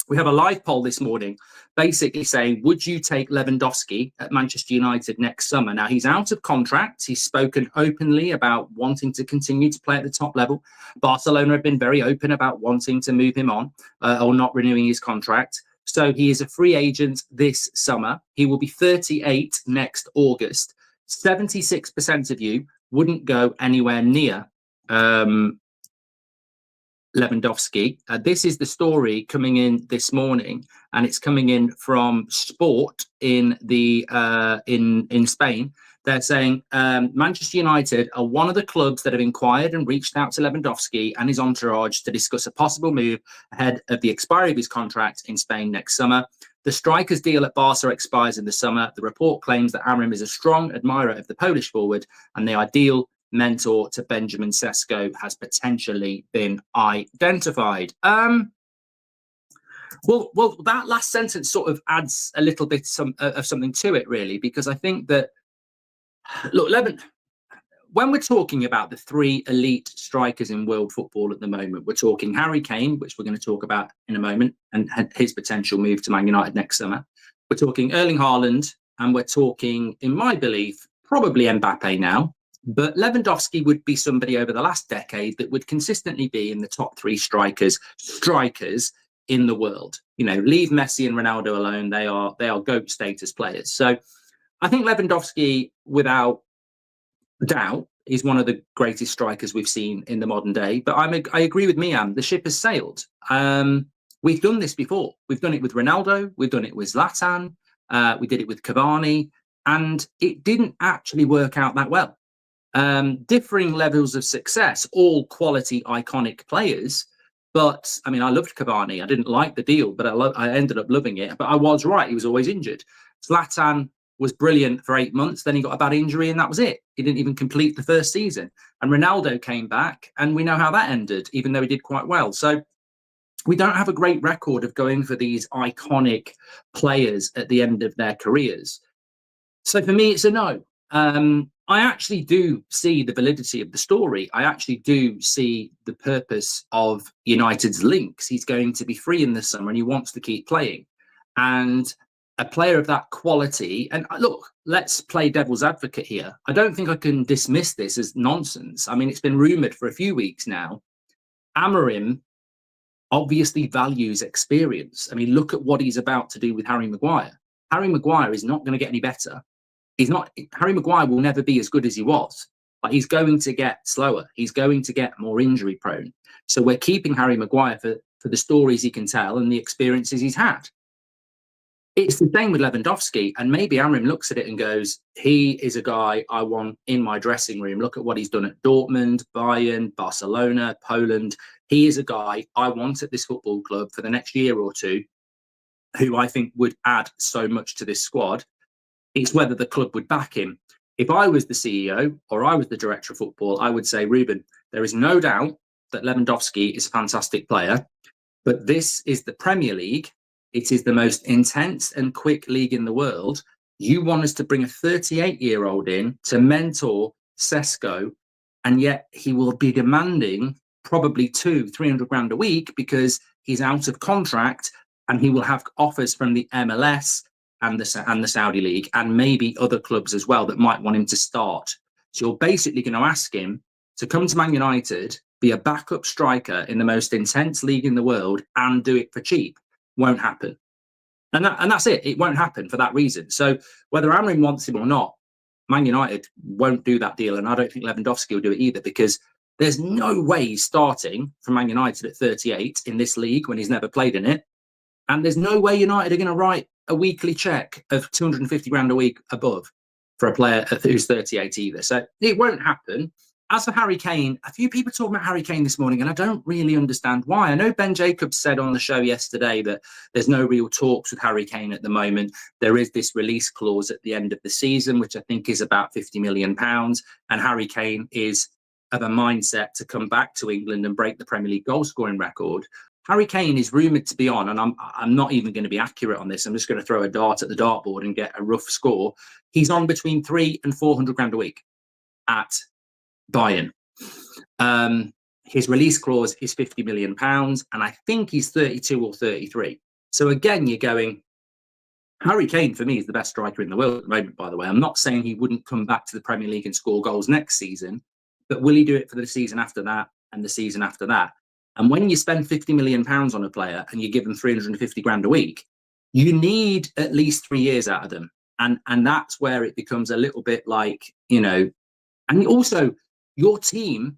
We have a live poll this morning basically saying, would you take Lewandowski at Manchester United next summer? Now, he's out of contract. He's spoken openly about wanting to continue to play at the top level. Barcelona have been very open about wanting to move him on or not renewing his contract. So he is a free agent this summer. He will be 38 next August. 76% of you wouldn't go anywhere near Lewandowski. This is the story coming in this morning, and it's coming in from Sport in Spain. They're saying Manchester United are one of the clubs that have inquired and reached out to Lewandowski and his entourage to discuss a possible move ahead of the expiry of his contract in Spain next summer. The striker's deal at Barca expires in the summer. The report claims that Amorim is a strong admirer of the Polish forward, and the ideal mentor to Benjamin Sesko has potentially been identified. Well, that last sentence sort of adds a little bit of something to it, really, because I think that, look, when we're talking about the three elite strikers in world football at the moment, we're talking Harry Kane, which we're going to talk about in a moment, and his potential move to Man United next summer. We're talking Erling Haaland, and we're talking, in my belief, probably Mbappe now. But Lewandowski would be somebody over the last decade that would consistently be in the top three strikers in the world. You know, leave Messi and Ronaldo alone; they are GOAT status players. So I think Lewandowski, without doubt, is one of the greatest strikers we've seen in the modern day. But I agree with Mian; the ship has sailed. We've done this before. We've done it with Ronaldo. We've done it with Zlatan. We did it with Cavani, and it didn't actually work out that well. Differing levels of success, all quality, iconic players. But I mean, I loved Cavani. I didn't like the deal, but I ended up loving it. But I was right; he was always injured. Zlatan was brilliant for 8 months. Then he got a bad injury, and that was it. He didn't even complete the first season. And Ronaldo came back, and we know how that ended, even though he did quite well. So we don't have a great record of going for these iconic players at the end of their careers. So for me, it's a no. I actually do see the validity of the story. I actually do see the purpose of United's links. He's going to be free in the summer and he wants to keep playing. And a player of that quality, and look, let's play devil's advocate here. I don't think I can dismiss this as nonsense. I mean, it's been rumoured for a few weeks now. Amorim obviously values experience. I mean, look at what he's about to do with Harry Maguire. Harry Maguire is not going to get any better. Harry Maguire will never be as good as he was. Like, he's going to get slower. He's going to get more injury prone. So we're keeping Harry Maguire for the stories he can tell and the experiences he's had. It's the same with Lewandowski. And maybe Amorim looks at it and goes, he is a guy I want in my dressing room. Look at what he's done at Dortmund, Bayern, Barcelona, Poland. He is a guy I want at this football club for the next year or two, who I think would add so much to this squad. It's whether the club would back him. If I was the CEO or I was the director of football, I would say, Ruben, there is no doubt that Lewandowski is a fantastic player, but this is the Premier League. It is the most intense and quick league in the world. You want us to bring a 38-year-old in to mentor Sesko, and yet he will be demanding probably 200-300 grand a week because he's out of contract, and he will have offers from the MLS and the Saudi League, and maybe other clubs as well that might want him to start. So you're basically going to ask him to come to Man United, be a backup striker in the most intense league in the world, and do it for cheap. Won't happen. And that's it. It won't happen for that reason. So whether Amorim wants him or not, Man United won't do that deal. And I don't think Lewandowski will do it either, because there's no way he's starting for Man United at 38 in this league when he's never played in it. And there's no way United are going to write a weekly check of 250 grand a week above for a player who's 38 either. So it won't happen. As for Harry Kane, a few people talking about Harry Kane this morning, and I don't really understand why. I know Ben Jacobs said on the show yesterday that there's no real talks with Harry Kane at the moment. There is this release clause at the end of the season, which I think is about £50 million. And Harry Kane is of a mindset to come back to England and break the Premier League goal scoring record. Harry Kane is rumoured to be on, and I'm not even going to be accurate on this. I'm just going to throw a dart at the dartboard and get a rough score. He's on between 300 and 400 grand a week at Bayern. His release clause is £50 million, and I think he's 32 or 33. So again, you're going, Harry Kane for me is the best striker in the world at the moment, by the way. I'm not saying he wouldn't come back to the Premier League and score goals next season, but will he do it for the season after that and the season after that? And when you spend £50 million on a player and you give them 350 grand a week, you need at least 3 years out of them. And that's where it becomes a little bit like, and also your team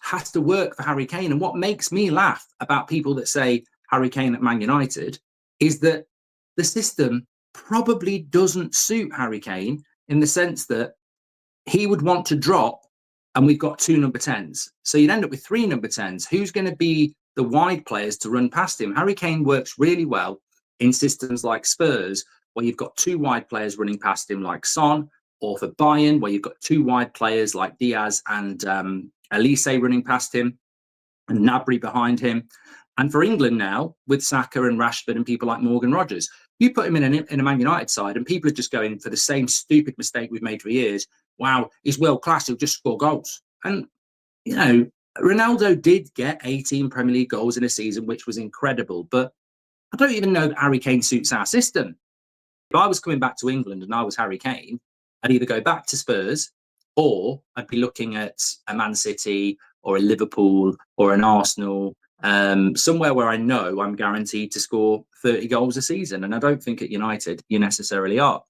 has to work for Harry Kane. And what makes me laugh about people that say Harry Kane at Man United is that the system probably doesn't suit Harry Kane in the sense that he would want to drop and we've got 2 number 10s. So you'd end up with 3 number 10s. Who's going to be the wide players to run past him? Harry Kane works really well in systems like Spurs, where you've got 2 wide players running past him like Son, or for Bayern, where you've got 2 wide players like Diaz and Elise running past him and Gnabry behind him. And for England now, with Saka and Rashford and people like Morgan Rogers, you put him in a Man United side and people are just going for the same stupid mistake we've made for years. Wow, he's world class, he'll just score goals. And, Ronaldo did get 18 Premier League goals in a season, which was incredible. But I don't even know that Harry Kane suits our system. If I was coming back to England and I was Harry Kane, I'd either go back to Spurs or I'd be looking at a Man City or a Liverpool or an Arsenal, somewhere where I know I'm guaranteed to score 30 goals a season. And I don't think at United you necessarily are.